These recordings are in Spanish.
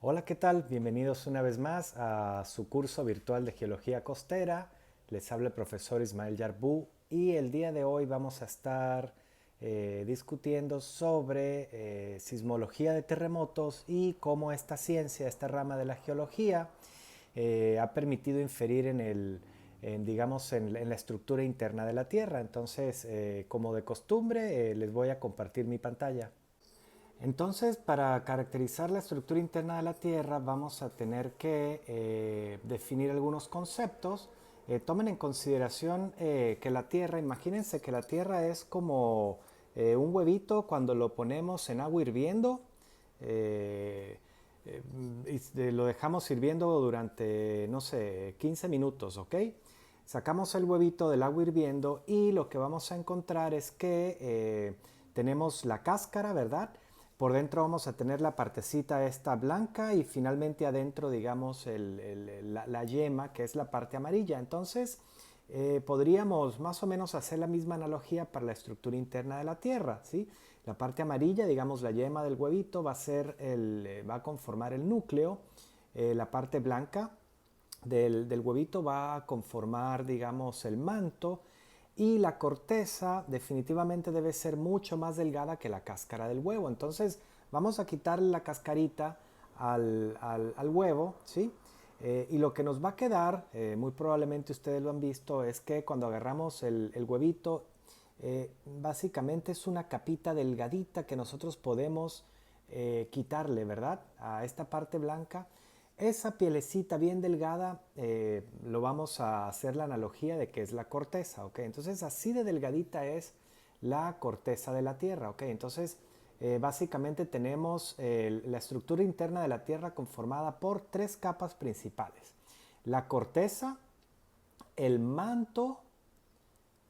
Hola, ¿qué tal? Bienvenidos una vez más a su curso virtual de Geología Costera. Les habla el profesor Ismael Yarbú y el día de hoy vamos a estar discutiendo sobre sismología de terremotos y cómo esta ciencia, esta rama de la geología, ha permitido inferir digamos, en la estructura interna de la Tierra. Entonces, como de costumbre, les voy a compartir mi pantalla. Entonces, para caracterizar la estructura interna de la Tierra, vamos a tener que definir algunos conceptos. Tomen en consideración que la Tierra, imagínense que la Tierra es como un huevito cuando lo ponemos en agua hirviendo eh, y lo dejamos hirviendo durante, no sé, 15 minutos, ¿ok? Sacamos el huevito del agua hirviendo y lo que vamos a encontrar es que tenemos la cáscara, ¿verdad? Por dentro vamos a tener la partecita esta blanca y finalmente adentro, digamos, la yema, que es la parte amarilla. Entonces, podríamos más o menos hacer la misma analogía para la estructura interna de la Tierra, ¿sí? La parte amarilla, digamos, la yema del huevito va a conformar el núcleo. La parte blanca del huevito va a conformar, digamos, el manto y la corteza definitivamente debe ser mucho más delgada que la cáscara del huevo. Entonces vamos a quitarle la cascarita al huevo, ¿sí? Y lo que nos va a quedar, muy probablemente ustedes lo han visto, es que cuando agarramos el huevito, básicamente es una capita delgadita que nosotros podemos quitarle, ¿verdad? A esta parte blanca. Esa pielecita bien delgada, lo vamos a hacer la analogía de que es la corteza, ¿ok? Entonces así de delgadita es la corteza de la Tierra, ¿ok? Entonces básicamente tenemos la estructura interna de la Tierra conformada por tres capas principales. La corteza, el manto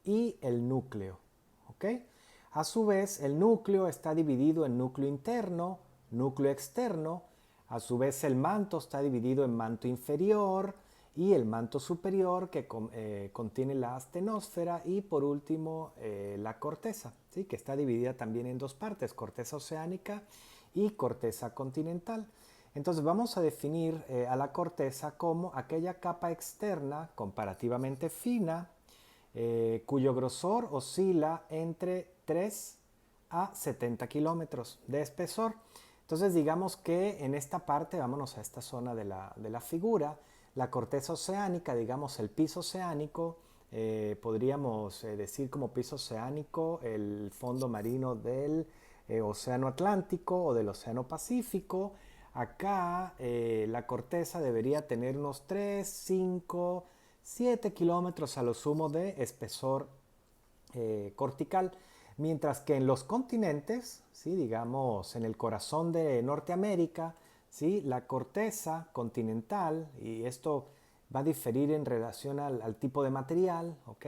y el núcleo, ¿ok? A su vez, el núcleo está dividido en núcleo interno, núcleo externo. A su vez, el manto está dividido en manto inferior y el manto superior que contiene la astenosfera y por último la corteza, ¿sí? Que está dividida también en dos partes, corteza oceánica y corteza continental. Entonces vamos a definir a la corteza como aquella capa externa comparativamente fina cuyo grosor oscila entre 3 a 70 kilómetros de espesor. Entonces digamos que en esta parte, vámonos a esta zona de la figura, la corteza oceánica, digamos el piso oceánico, podríamos decir como piso oceánico el fondo marino del Océano Atlántico o del Océano Pacífico. Acá la corteza debería tener unos 3, 5, 7 kilómetros a lo sumo de espesor cortical, mientras que en los continentes, ¿sí? Digamos en el corazón de Norteamérica, ¿sí? La corteza continental, y esto va a diferir en relación al tipo de material, ¿ok?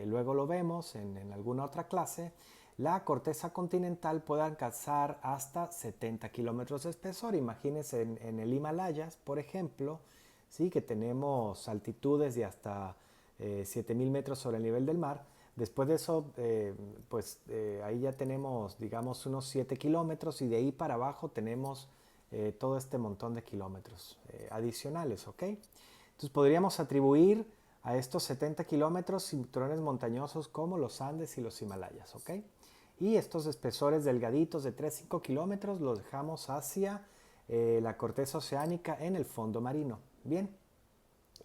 Luego lo vemos en alguna otra clase. La corteza continental puede alcanzar hasta 70 kilómetros de espesor. Imagínense en el Himalayas, por ejemplo, ¿sí? Que tenemos altitudes de hasta 7.000 metros sobre el nivel del mar. Después de eso, ahí ya tenemos, digamos, unos 7 kilómetros y de ahí para abajo tenemos todo este montón de kilómetros adicionales, ¿ok? Entonces podríamos atribuir a estos 70 kilómetros cinturones montañosos como los Andes y los Himalayas, ¿ok? Y estos espesores delgaditos de 3-5 kilómetros los dejamos hacia la corteza oceánica en el fondo marino. Bien,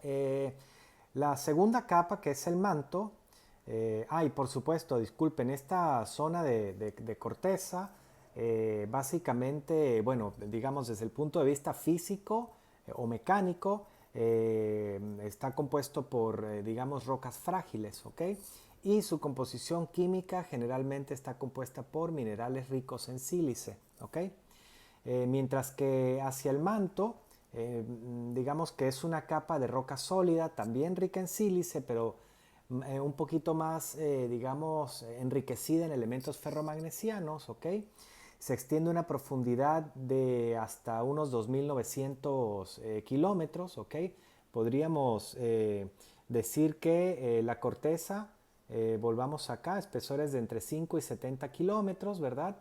eh, la segunda capa, que es el manto, y por supuesto, disculpen, esta zona de corteza, básicamente, digamos desde el punto de vista físico o mecánico, está compuesto por, digamos, rocas frágiles, ¿ok? Y su composición química generalmente está compuesta por minerales ricos en sílice, ¿ok? Mientras que hacia el manto, digamos que es una capa de roca sólida, también rica en sílice, pero un poquito más, digamos, enriquecida en elementos ferromagnesianos, ¿ok? Se extiende una profundidad de hasta unos 2.900 kilómetros, ¿ok? Podríamos decir que la corteza, volvamos acá, espesores de entre 5 y 70 kilómetros, ¿verdad?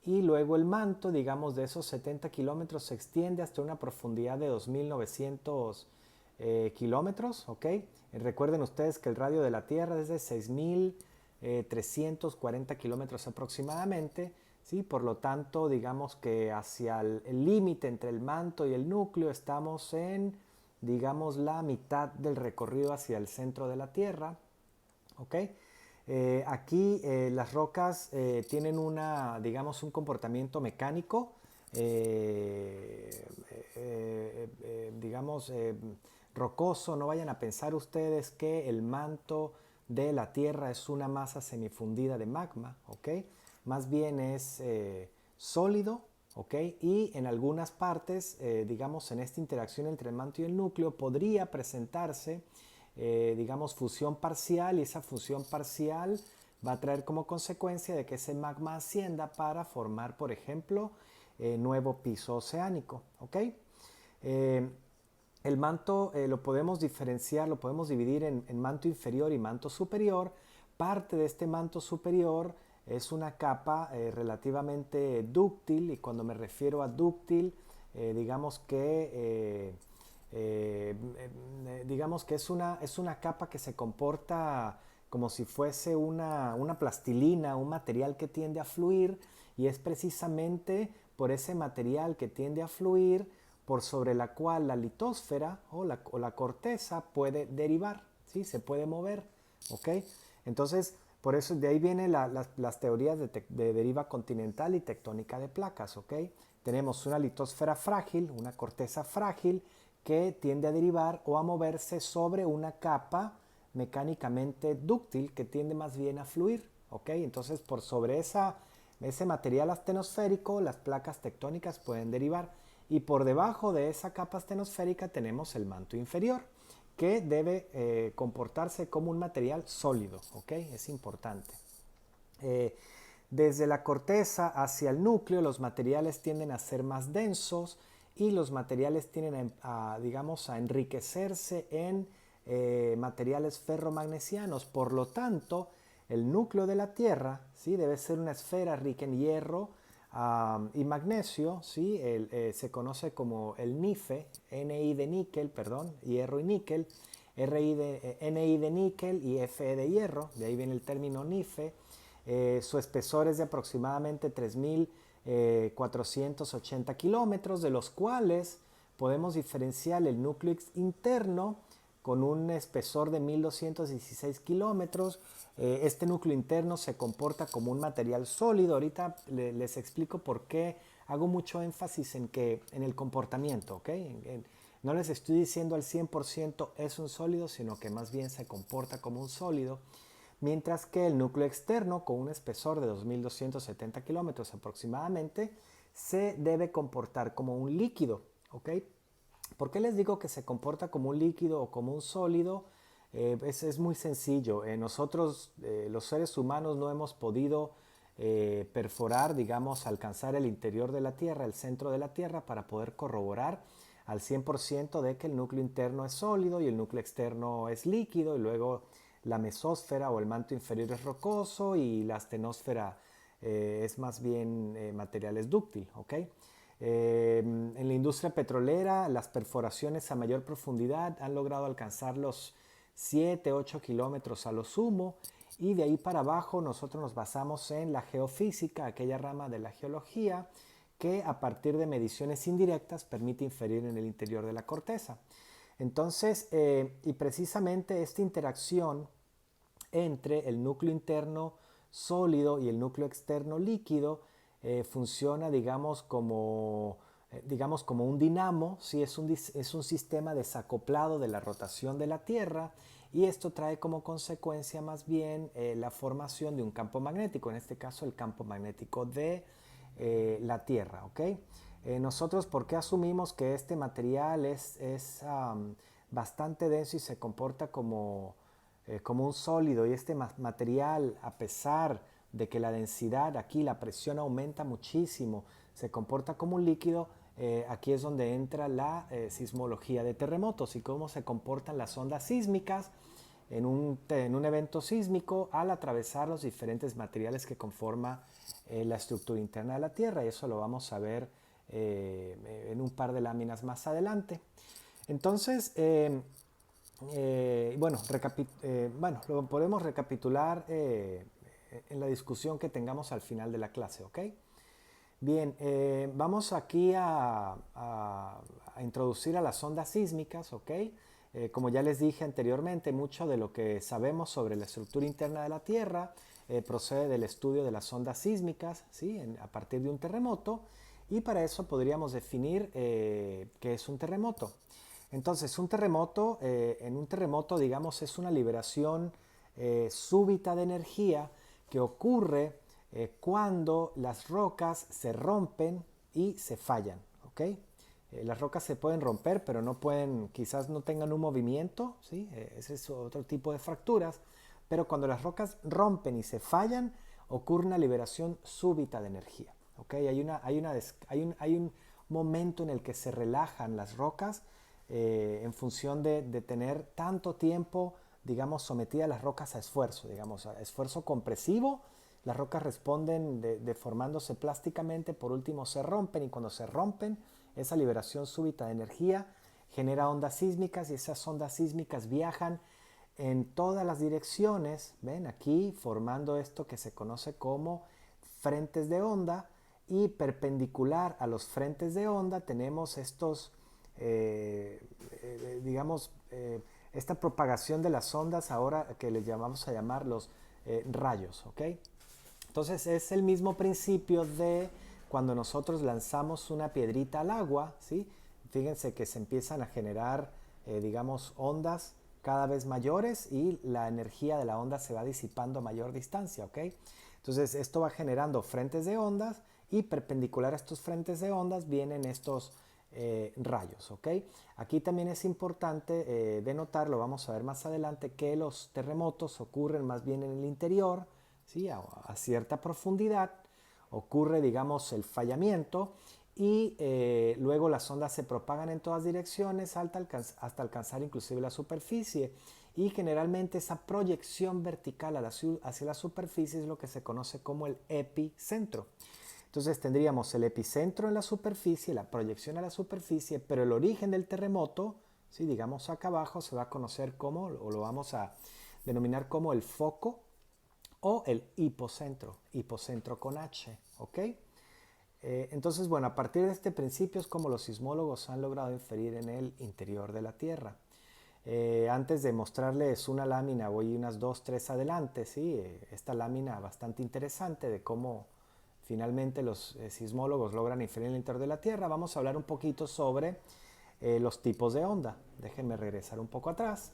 y luego el manto, digamos, de esos 70 kilómetros se extiende hasta una profundidad de 2.900 kilómetros, ¿ok? Recuerden ustedes que el radio de la Tierra es de 6.340 kilómetros aproximadamente, ¿sí? Por lo tanto, digamos que hacia el límite entre el manto y el núcleo estamos en, digamos, la mitad del recorrido hacia el centro de la Tierra, ¿ok? Aquí las rocas tienen digamos, un comportamiento mecánico, digamos, rocoso. No vayan a pensar ustedes que el manto de la Tierra es una masa semifundida de magma, ¿ok? Más bien es sólido, ¿ok? Y en algunas partes, digamos, en esta interacción entre el manto y el núcleo podría presentarse digamos, fusión parcial, y esa fusión parcial va a traer como consecuencia de que ese magma ascienda para formar, por ejemplo, nuevo piso oceánico, ¿ok? Eh, el manto lo podemos diferenciar, lo podemos dividir en manto inferior y manto superior. Parte de este manto superior es una capa relativamente dúctil, y cuando me refiero a dúctil, digamos que digamos que es una capa que se comporta como si fuese una plastilina, un material que tiende a fluir, y es precisamente por ese material que tiende a fluir por sobre la cual la litósfera o la corteza puede derivar, ¿sí? Se puede mover, ¿ok? Entonces, por eso de ahí vienen las teorías de deriva continental y tectónica de placas, ¿ok? Tenemos una litósfera frágil, una corteza frágil, que tiende a derivar o a moverse sobre una capa mecánicamente dúctil que tiende más bien a fluir, ¿ok? Entonces, por sobre ese material astenosférico, las placas tectónicas pueden derivar, y por debajo de esa capa astenosférica tenemos el manto inferior, que debe comportarse como un material sólido, ¿ok? Es importante. Eh, Desde la corteza hacia el núcleo, los materiales tienden a ser más densos, y los materiales tienden digamos, a enriquecerse en materiales ferromagnesianos. Por lo tanto, el núcleo de la Tierra, ¿sí? Debe ser una esfera rica en hierro y magnesio, ¿sí? Se conoce como el NiFe, Ni de níquel, perdón, hierro y níquel, Ni de níquel y Fe de hierro, de ahí viene el término NiFe. Su espesor es de aproximadamente 3.480 kilómetros, de los cuales podemos diferenciar el núcleo interno con un espesor de 1.216 kilómetros. Este núcleo interno se comporta como un material sólido. Ahorita les explico por qué hago mucho énfasis en el comportamiento, ¿ok? No les estoy diciendo al 100% es un sólido, sino que más bien se comporta como un sólido. Mientras que el núcleo externo, con un espesor de 2.270 kilómetros aproximadamente, se debe comportar como un líquido, ¿ok? ¿Por qué les digo que se comporta como un líquido o como un sólido? Es muy sencillo. Nosotros, los seres humanos, no hemos podido perforar, digamos, alcanzar el interior de la Tierra, el centro de la Tierra, para poder corroborar al 100% de que el núcleo interno es sólido y el núcleo externo es líquido, y luego la mesósfera o el manto inferior es rocoso y la astenosfera es más bien materiales dúctil, ¿ok? En la industria petrolera, las perforaciones a mayor profundidad han logrado alcanzar los 7-8 kilómetros a lo sumo, y de ahí para abajo nosotros nos basamos en la geofísica, aquella rama de la geología que a partir de mediciones indirectas permite inferir en el interior de la corteza. Entonces, y precisamente esta interacción entre el núcleo interno sólido y el núcleo externo líquido funciona, digamos, como un dinamo, ¿sí? Es un sistema desacoplado de la rotación de la Tierra, y esto trae como consecuencia más bien la formación de un campo magnético, en este caso el campo magnético de la Tierra, ¿ok? Nosotros, ¿por qué asumimos que este material es bastante denso y se comporta como un sólido? Y este material, a pesar de que la densidad, aquí la presión aumenta muchísimo, se comporta como un líquido. Aquí es donde entra la sismología de terremotos y cómo se comportan las ondas sísmicas en un evento sísmico al atravesar los diferentes materiales que conforma la estructura interna de la Tierra, y eso lo vamos a ver en un par de láminas más adelante. Entonces, bueno, lo podemos recapitular en la discusión que tengamos al final de la clase, ¿ok? Bien, vamos aquí a introducir a las ondas sísmicas, ¿ok? Como ya les dije anteriormente, mucho de lo que sabemos sobre la estructura interna de la Tierra procede del estudio de las ondas sísmicas, ¿sí? A partir de un terremoto, y para eso podríamos definir qué es un terremoto. Entonces, en un terremoto, digamos, es una liberación súbita de energía que ocurre cuando las rocas se rompen y se fallan, ¿ok? Las rocas se pueden romper, pero no pueden, quizás no tengan un movimiento, ¿sí? Ese es otro tipo de fracturas, pero cuando las rocas rompen y se fallan, ocurre una liberación súbita de energía, ¿ok? Hay un momento en el que se relajan las rocas en función de tener tanto tiempo, digamos, sometidas las rocas a esfuerzo, digamos, a esfuerzo compresivo. Las rocas responden deformándose plásticamente, por último se rompen, y cuando se rompen, esa liberación súbita de energía genera ondas sísmicas, y esas ondas sísmicas viajan en todas las direcciones, ven aquí, formando esto que se conoce como frentes de onda, y perpendicular a los frentes de onda tenemos estos, digamos, esta propagación de las ondas ahora que les llamamos a llamar los rayos, ¿ok? Entonces es el mismo principio de cuando nosotros lanzamos una piedrita al agua, ¿sí? Fíjense que se empiezan a generar, digamos, ondas cada vez mayores, y la energía de la onda se va disipando a mayor distancia, ¿ok? Entonces esto va generando frentes de ondas, y perpendicular a estos frentes de ondas vienen estos rayos, ¿ok? Aquí también es importante denotar, lo vamos a ver más adelante, que los terremotos ocurren más bien en el interior, ¿sí? A cierta profundidad ocurre, digamos, el fallamiento, y luego las ondas se propagan en todas direcciones hasta alcanzar inclusive la superficie, y generalmente esa proyección vertical hacia la superficie es lo que se conoce como el epicentro. Entonces tendríamos el epicentro en la superficie, la proyección a la superficie, pero el origen del terremoto, ¿sí? Digamos acá abajo, se va a conocer como, o lo vamos a denominar como el foco o el hipocentro con H, ¿ok? Entonces, bueno, a partir de este principio es como los sismólogos han logrado inferir en el interior de la Tierra. Antes de mostrarles una lámina, voy unas 2, 3 adelante, ¿sí? Esta lámina bastante interesante de cómo finalmente los sismólogos logran inferir en el interior de la Tierra. Vamos a hablar un poquito sobre los tipos de onda. Déjenme regresar un poco atrás.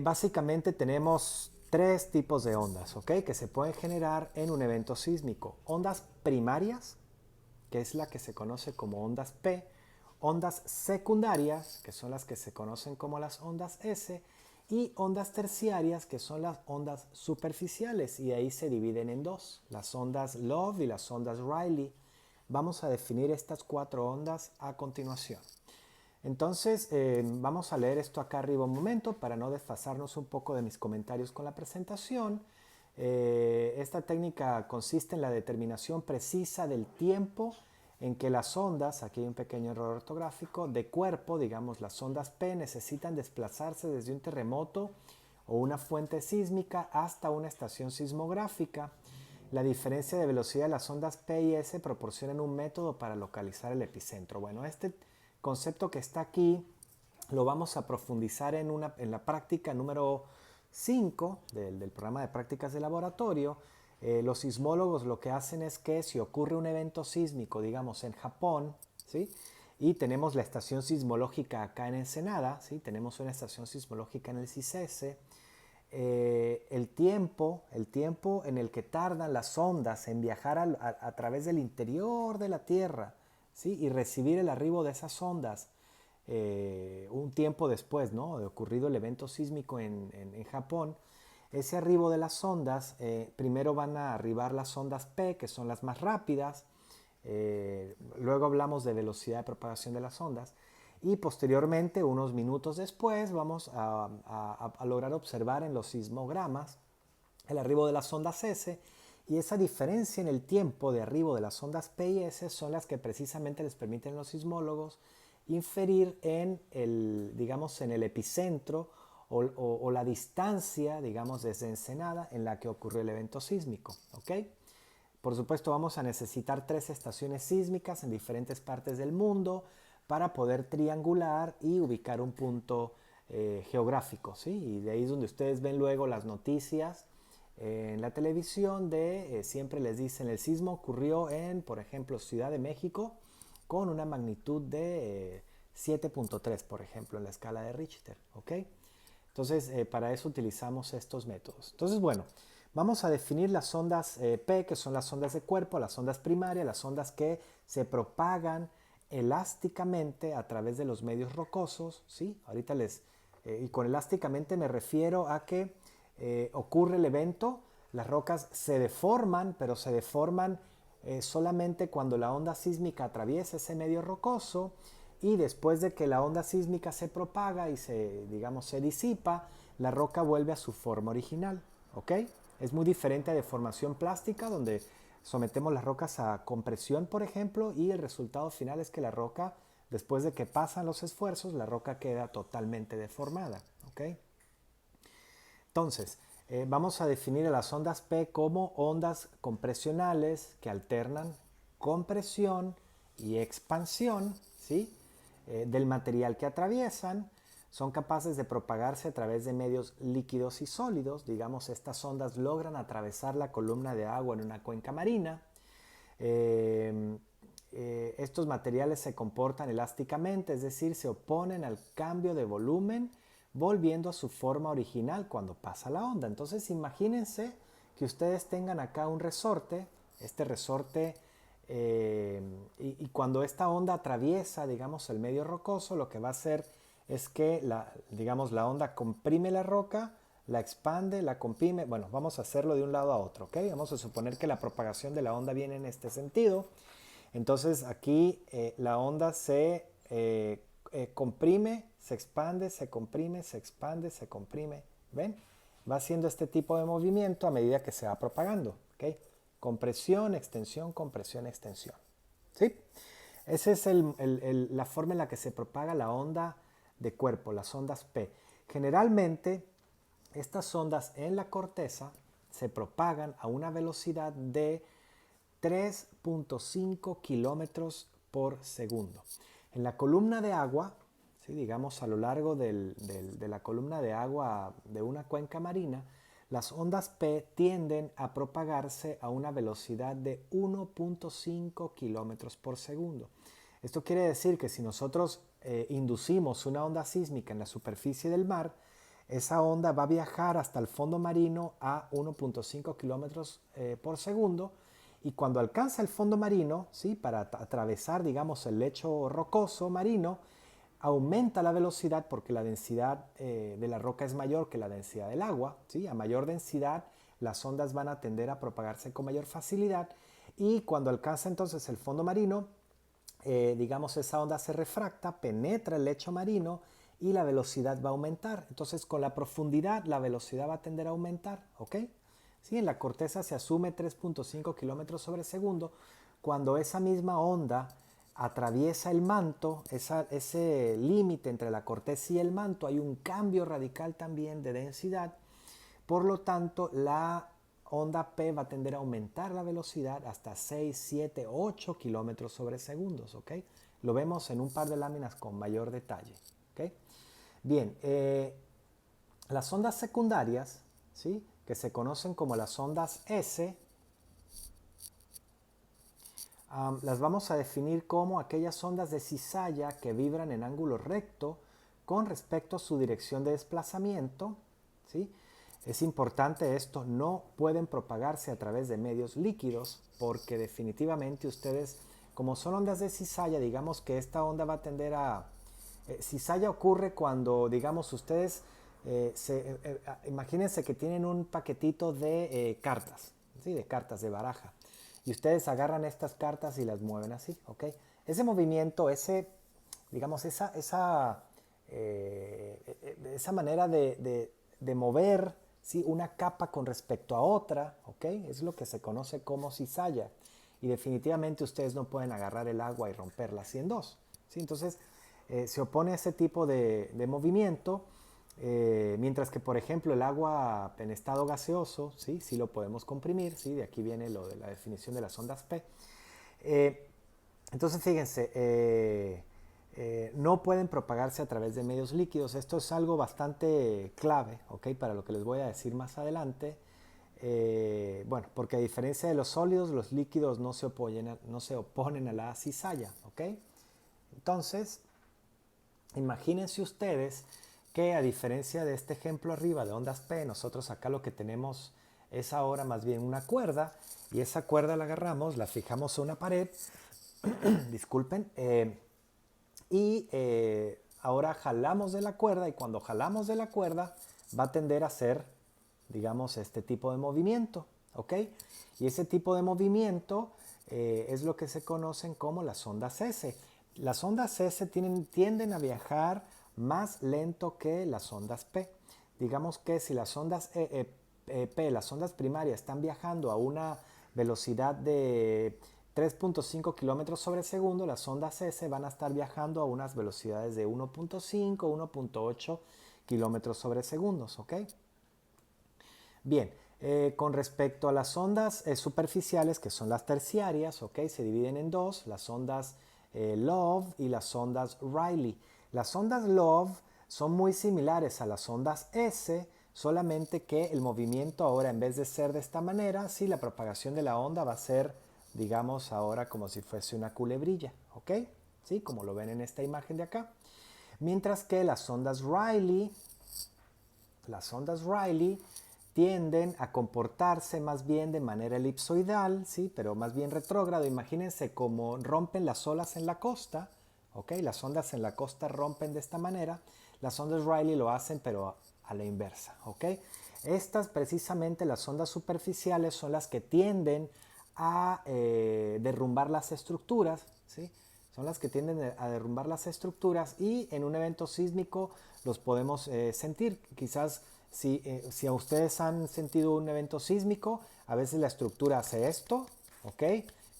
Básicamente tenemos tres tipos de ondas, ¿ok? Que se pueden generar en un evento sísmico. Ondas primarias, que es la que se conoce como ondas P. Ondas secundarias, que son las que se conocen como las ondas S. Y ondas terciarias, que son las ondas superficiales, y ahí se dividen en dos, las ondas Love y las ondas Rayleigh. Vamos a definir estas cuatro ondas a continuación. Entonces, vamos a leer esto acá arriba un momento para no desfasarnos un poco de mis comentarios con la presentación. Esta técnica consiste en la determinación precisa del tiempo en que las ondas, aquí hay un pequeño error ortográfico, de cuerpo, digamos las ondas P, necesitan desplazarse desde un terremoto o una fuente sísmica hasta una estación sismográfica. La diferencia de velocidad de las ondas P y S proporcionan un método para localizar el epicentro. Bueno, este concepto que está aquí lo vamos a profundizar en la práctica número 5 del programa de prácticas de laboratorio. Los sismólogos lo que hacen es que si ocurre un evento sísmico, digamos en Japón, ¿sí? Y tenemos la estación sismológica acá en Ensenada, ¿sí? Tenemos una estación sismológica en el CICESE. El tiempo en el que tardan las ondas en viajar a través del interior de la Tierra, ¿sí? Y recibir el arribo de esas ondas un tiempo después, ¿no? De ocurrido el evento sísmico en Japón. Ese arribo de las ondas, primero van a arribar las ondas P, que son las más rápidas. Luego hablamos de velocidad de propagación de las ondas. Y posteriormente, unos minutos después, vamos a lograr observar en los sismogramas el arribo de las ondas S, Y esa diferencia en el tiempo de arribo de las ondas P y S son las que precisamente les permiten a los sismólogos inferir en el, digamos, en el epicentro o la distancia, digamos, desde Ensenada en la que ocurrió el evento sísmico. ¿Ok? Por supuesto, vamos a necesitar 3 estaciones sísmicas en diferentes partes del mundo para poder triangular y ubicar un punto geográfico, ¿sí? Y de ahí es donde ustedes ven luego las noticias en la televisión de, siempre les dicen, el sismo ocurrió en, por ejemplo, Ciudad de México con una magnitud de 7.3, por ejemplo, en la escala de Richter, ¿ok? Entonces, para eso utilizamos estos métodos. Entonces, bueno, vamos a definir las ondas P, que son las ondas de cuerpo, las ondas primarias, las ondas que se propagan elásticamente a través de los medios rocosos, ¿sí? Ahorita y con elásticamente me refiero a que ocurre el evento, las rocas se deforman, pero se deforman solamente cuando la onda sísmica atraviesa ese medio rocoso y después de que la onda sísmica se propaga y digamos, se disipa, la roca vuelve a su forma original, ¿ok? Es muy diferente a deformación plástica, donde sometemos las rocas a compresión, por ejemplo, y el resultado final es que la roca, después de que pasan los esfuerzos, la roca queda totalmente deformada, ¿ok? Entonces, vamos a definir a las ondas P como ondas compresionales que alternan compresión y expansión, ¿sí? Del material que atraviesan. Son capaces de propagarse a través de medios líquidos y sólidos. Digamos, estas ondas logran atravesar la columna de agua en una cuenca marina. Estos materiales se comportan elásticamente, es decir, se oponen al cambio de volumen volviendo a su forma original cuando pasa la onda. Entonces imagínense que ustedes tengan acá un resorte, este resorte, y cuando esta onda atraviesa, digamos, el medio rocoso, lo que va a hacer es que digamos, la onda comprime la roca, la expande, la comprime. Bueno, vamos a hacerlo de un lado a otro, ¿ok? Vamos a suponer que la propagación de la onda viene en este sentido. Entonces aquí la onda se comprime, se expande, se comprime, se expande, se comprime. ¿Ven? Va haciendo este tipo de movimiento a medida que se va propagando. ¿Ok? Compresión, extensión, extensión. ¿Sí? Esa es la forma en la que se propaga la onda de cuerpo, las ondas P. Generalmente, estas ondas en la corteza se propagan a una velocidad de 3.5 kilómetros por segundo. En la columna de agua, ¿sí? Digamos a lo largo de la columna de agua de una cuenca marina, las ondas P tienden a propagarse a una velocidad de 1.5 kilómetros por segundo. Esto quiere decir que si nosotros inducimos una onda sísmica en la superficie del mar, esa onda va a viajar hasta el fondo marino a 1.5 kilómetros por segundo, y cuando alcanza el fondo marino, ¿sí? Para atravesar, digamos, el lecho rocoso marino, aumenta la velocidad porque la densidad de la roca es mayor que la densidad del agua, ¿sí? A mayor densidad, las ondas van a tender a propagarse con mayor facilidad, y cuando alcanza entonces el fondo marino, digamos, esa onda se refracta, penetra el lecho marino y la velocidad va a aumentar. Entonces, con la profundidad, la velocidad va a tender a aumentar, ¿ok? Sí, en la corteza se asume 3.5 kilómetros sobre segundo. Cuando esa misma onda atraviesa el manto, ese límite entre la corteza y el manto, hay un cambio radical también de densidad. Por lo tanto, la onda P va a tender a aumentar la velocidad hasta 6, 7, 8 kilómetros sobre segundos, ¿ok? Lo vemos en un par de láminas con mayor detalle, ¿ok? Bien, las ondas secundarias, ¿sí? Que se conocen como las ondas S, las vamos a definir como aquellas ondas de cizalla que vibran en ángulo recto con respecto a su dirección de desplazamiento, ¿sí? Es importante esto, no pueden propagarse a través de medios líquidos porque definitivamente ustedes, como son ondas de cizalla, digamos que esta onda va a tender a... cizalla ocurre cuando, digamos, ustedes, imagínense que tienen un paquetito de cartas, ¿sí? De cartas de baraja. Y ustedes agarran estas cartas y las mueven así, ¿ok? Ese movimiento, digamos, esa manera de mover ¿sí? Una capa con respecto a otra, ¿ok? Es lo que se conoce como cizalla. Y definitivamente ustedes no pueden agarrar el agua y romperla así en dos, ¿sí? Entonces, se opone a ese tipo de movimiento, mientras que, por ejemplo, el agua en estado gaseoso, ¿sí? Sí lo podemos comprimir, ¿sí? De aquí viene lo de la definición de las ondas P. Eh, entonces, fíjense, no pueden propagarse a través de medios líquidos. Esto es algo bastante clave, ¿ok? Para lo que les voy a decir más adelante. Bueno, porque a diferencia de los sólidos, los líquidos no se oponen a la cizalla, ¿ok? Entonces, imagínense ustedes que a diferencia de este ejemplo arriba de ondas P, nosotros acá lo que tenemos es ahora más bien una cuerda, y esa cuerda la agarramos, la fijamos a una pared, disculpen, y ahora jalamos de la cuerda, y cuando jalamos de la cuerda va a tender a hacer, digamos, este tipo de movimiento, ¿ok? Y ese tipo de movimiento es lo que se conocen como las ondas S. Las ondas S tienden a viajar más lento que las ondas P. Digamos que si las ondas P, las ondas primarias, están viajando a una velocidad de 3.5 kilómetros sobre segundo, las ondas S van a estar viajando a unas velocidades de 1.5, 1.8 kilómetros sobre segundos, ¿ok? Bien, con respecto a las ondas superficiales, que son las terciarias, ¿ok? Se dividen en dos, las ondas Love y las ondas Rayleigh. Las ondas Love son muy similares a las ondas S, solamente que el movimiento ahora, en vez de ser de esta manera, sí, la propagación de la onda va a ser, digamos, ahora como si fuese una culebrilla, ¿ok? Sí, como lo ven en esta imagen de acá. Mientras que las ondas Rayleigh tienden a comportarse más bien de manera elipsoidal, ¿sí? Pero más bien retrógrado. Imagínense cómo rompen las olas en la costa, ¿ok? Las ondas en la costa rompen de esta manera. Las ondas Rayleigh lo hacen, pero a la inversa, ¿ok? Estas, precisamente, las ondas superficiales, son las que tienden a derrumbar las estructuras, ¿sí? Son las que tienden a derrumbar las estructuras, y en un evento sísmico los podemos sentir. Quizás si a ustedes han sentido un evento sísmico, a veces la estructura hace esto, ¿ok?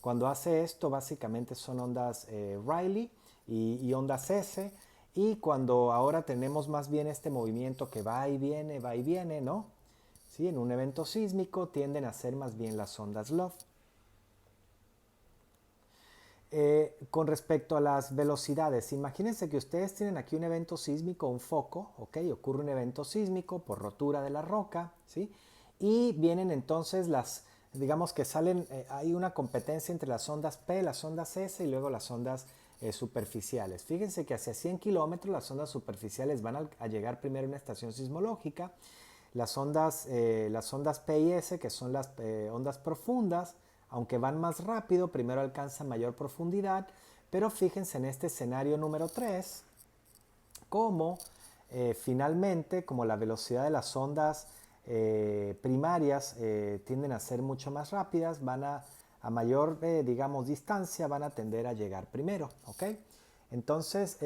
Cuando hace esto, básicamente son ondas Rayleigh y ondas S. Y cuando ahora tenemos más bien este movimiento que va y viene, ¿no? ¿Sí? En un evento sísmico tienden a ser más bien las ondas Love. Con respecto a las velocidades, imagínense que ustedes tienen aquí un evento sísmico, un foco, ¿ok? Ocurre un evento sísmico por rotura de la roca, ¿sí? Y vienen entonces digamos que salen, hay una competencia entre las ondas P, las ondas S y luego las ondas superficiales. Fíjense que hacia 100 kilómetros las ondas superficiales van a llegar primero a una estación sismológica. Las ondas P y S, que son las ondas profundas, aunque van más rápido, primero alcanzan mayor profundidad, pero fíjense en este escenario número 3, cómo finalmente, como la velocidad de las ondas primarias tienden a ser mucho más rápidas, a mayor, digamos, distancia, van a tender a llegar primero, ¿ok? Entonces,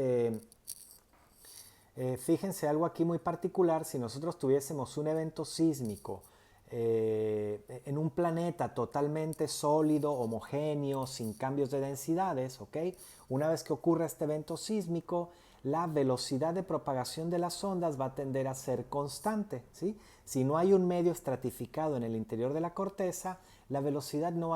fíjense algo aquí muy particular: si nosotros tuviésemos un evento sísmico en un planeta totalmente sólido, homogéneo, sin cambios de densidades, ¿ok? Una vez que ocurra este evento sísmico, la velocidad de propagación de las ondas va a tender a ser constante, ¿sí? Si no hay un medio estratificado en el interior de la corteza, la velocidad no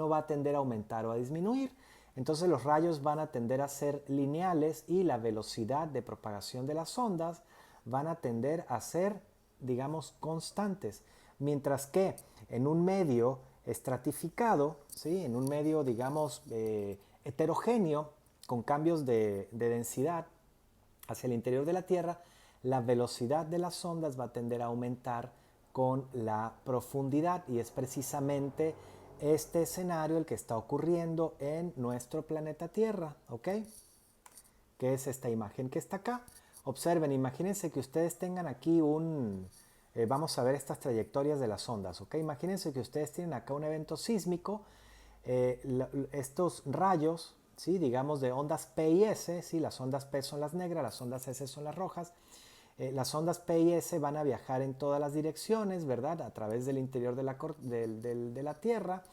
va a tender a aumentar o a disminuir. Entonces los rayos van a tender a ser lineales y la velocidad de propagación de las ondas van a tender a ser, digamos, constantes. Mientras que en un medio estratificado, ¿sí? En un medio, digamos, heterogéneo, con cambios de densidad hacia el interior de la Tierra, la velocidad de las ondas va a tender a aumentar con la profundidad, y es precisamente este escenario el que está ocurriendo en nuestro planeta Tierra, ¿ok? Que es esta imagen que está acá. Observen, imagínense que ustedes tengan aquí vamos a ver estas trayectorias de las ondas, ¿ok? Imagínense que ustedes tienen acá un evento sísmico, estos rayos, ¿sí? Digamos de ondas P y S, ¿sí? Las ondas P son las negras, las ondas S son las rojas. las ondas P y S van a viajar en todas las direcciones, ¿verdad? A través del interior de la Tierra.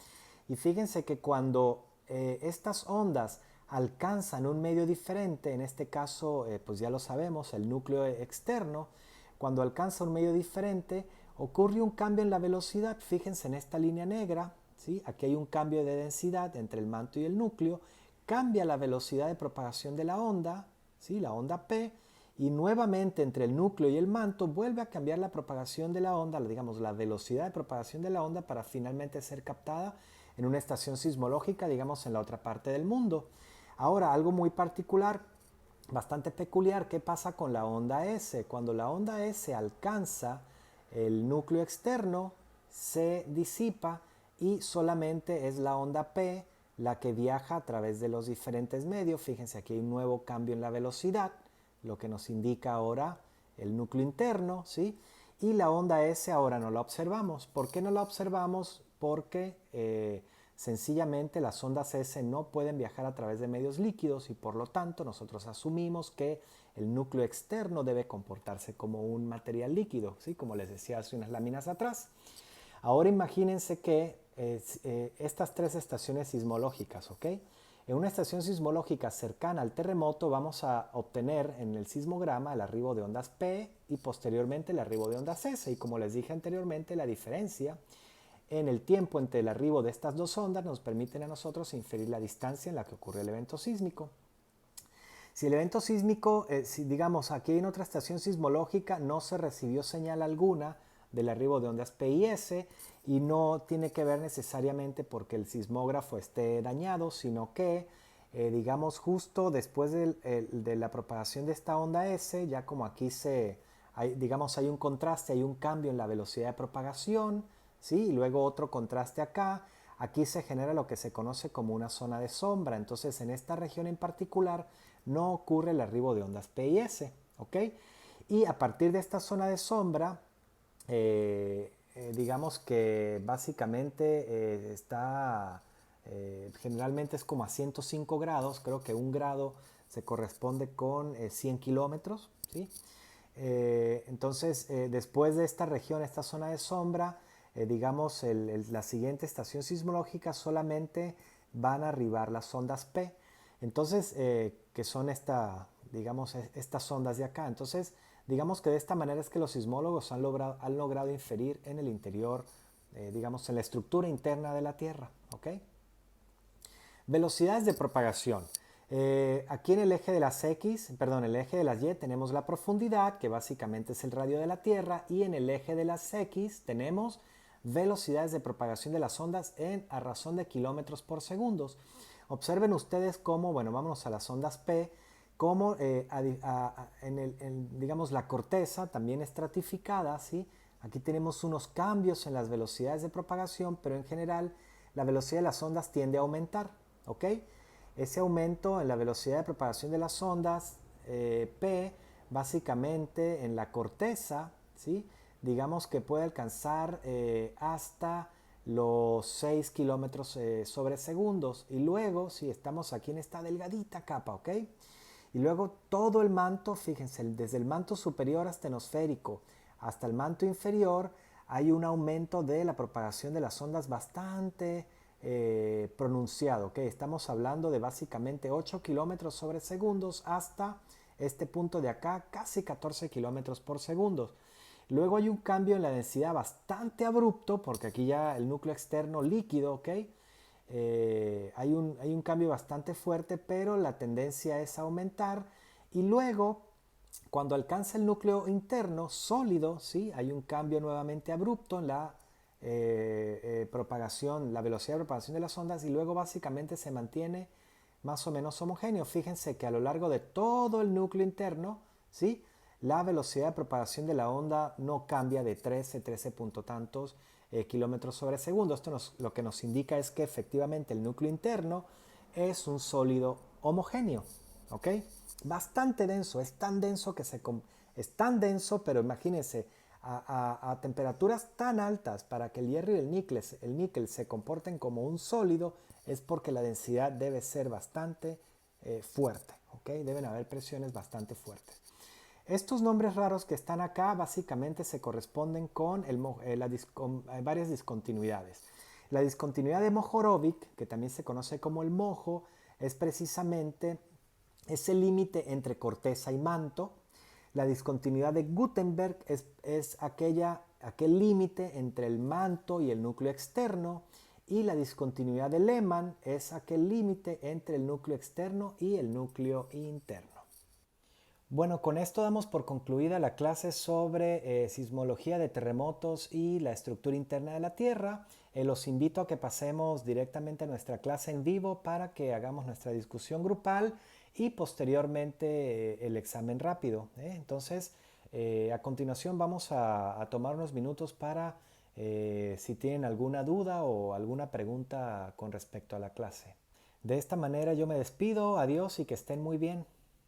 Y fíjense que cuando estas ondas alcanzan un medio diferente, en este caso, pues ya lo sabemos, el núcleo externo, cuando alcanza un medio diferente, ocurre un cambio en la velocidad. Fíjense en esta línea negra, ¿sí? Aquí hay un cambio de densidad entre el manto y el núcleo, cambia la velocidad de propagación de la onda, ¿sí? La onda P, y nuevamente entre el núcleo y el manto vuelve a cambiar la propagación de la onda, digamos la velocidad de propagación de la onda para finalmente ser captada en una estación sismológica, digamos en la otra parte del mundo. Ahora, algo muy particular, bastante peculiar, ¿qué pasa con la onda S? Cuando la onda S alcanza el núcleo externo, se disipa y solamente es la onda P la que viaja a través de los diferentes medios. Fíjense, aquí hay un nuevo cambio en la velocidad, lo que nos indica ahora el núcleo interno, ¿sí? Y la onda S ahora no la observamos. ¿Por qué no la observamos? Porque sencillamente las ondas S no pueden viajar a través de medios líquidos y por lo tanto nosotros asumimos que el núcleo externo debe comportarse como un material líquido, ¿sí? Como les decía hace unas láminas atrás. Ahora imagínense que estas tres estaciones sismológicas, ¿ok? En una estación sismológica cercana al terremoto vamos a obtener en el sismograma el arribo de ondas P y posteriormente el arribo de ondas S. Y como les dije anteriormente, la diferencia en el tiempo entre el arribo de estas dos ondas nos permiten a nosotros inferir la distancia en la que ocurrió el evento sísmico. Si el evento sísmico, si digamos aquí en otra estación sismológica no se recibió señal alguna del arribo de ondas P y S y no tiene que ver necesariamente porque el sismógrafo esté dañado, sino que digamos justo después de la propagación de esta onda S, ya como aquí digamos hay un contraste, hay un cambio en la velocidad de propagación, ¿sí? Y luego otro contraste acá. Aquí se genera lo que se conoce como una zona de sombra. Entonces, en esta región en particular no ocurre el arribo de ondas P y S, ¿ok? Y a partir de esta zona de sombra, digamos que básicamente generalmente es como a 105 grados, creo que un grado se corresponde con 100 kilómetros, ¿sí? Entonces, después de esta región, esta zona de sombra, digamos, la siguiente estación sismológica solamente van a arribar las ondas P. Entonces, que son digamos, estas ondas de acá. Entonces, digamos que de esta manera es que los sismólogos han logrado inferir en el interior, digamos, en la estructura interna de la Tierra. ¿Ok? Velocidades de propagación. Aquí en el eje de las X, perdón, el eje de las Y tenemos la profundidad, que básicamente es el radio de la Tierra, y en el eje de las X tenemos velocidades de propagación de las ondas a razón de kilómetros por segundo. Observen ustedes cómo, bueno, vámonos a las ondas P, cómo digamos, la corteza también estratificada, ¿sí? Aquí tenemos unos cambios en las velocidades de propagación, pero en general la velocidad de las ondas tiende a aumentar, ¿ok? Ese aumento en la velocidad de propagación de las ondas P, básicamente en la corteza, ¿sí? Digamos que puede alcanzar hasta los 6 kilómetros sobre segundos. Y luego, si estamos aquí en esta delgadita capa, ¿ok? Y luego todo el manto, fíjense, desde el manto superior astenosférico hasta el manto inferior, hay un aumento de la propagación de las ondas bastante pronunciado. ¿Okay? Estamos hablando de básicamente 8 kilómetros sobre segundos hasta este punto de acá, casi 14 kilómetros por segundo. Luego hay un cambio en la densidad bastante abrupto, porque aquí ya el núcleo externo líquido, ¿ok? Hay un cambio bastante fuerte, pero la tendencia es a aumentar. Y luego, cuando alcanza el núcleo interno sólido, ¿sí? Hay un cambio nuevamente abrupto en la propagación, la velocidad de propagación de las ondas, y luego básicamente se mantiene más o menos homogéneo. Fíjense que a lo largo de todo el núcleo interno, ¿sí? La velocidad de propagación de la onda no cambia de 13 punto tantos kilómetros sobre segundo. Esto lo que nos indica es que efectivamente el núcleo interno es un sólido homogéneo, ¿ok? Bastante denso, es tan denso es tan denso, pero imagínense, a temperaturas tan altas para que el hierro y el níquel se comporten como un sólido, es porque la densidad debe ser bastante fuerte, ¿ok? Deben haber presiones bastante fuertes. Estos nombres raros que están acá básicamente se corresponden con, con varias discontinuidades. La discontinuidad de Mohorovic, que también se conoce como el mojo, es precisamente ese límite entre corteza y manto. La discontinuidad de Gutenberg es aquel límite entre el manto y el núcleo externo. Y la discontinuidad de Lehmann es aquel límite entre el núcleo externo y el núcleo interno. Bueno, con esto damos por concluida la clase sobre sismología de terremotos y la estructura interna de la Tierra. Los invito a que pasemos directamente a nuestra clase en vivo para que hagamos nuestra discusión grupal y posteriormente el examen rápido. Entonces, a continuación vamos a tomar unos minutos para si tienen alguna duda o alguna pregunta con respecto a la clase. De esta manera yo me despido, adiós y que estén muy bien.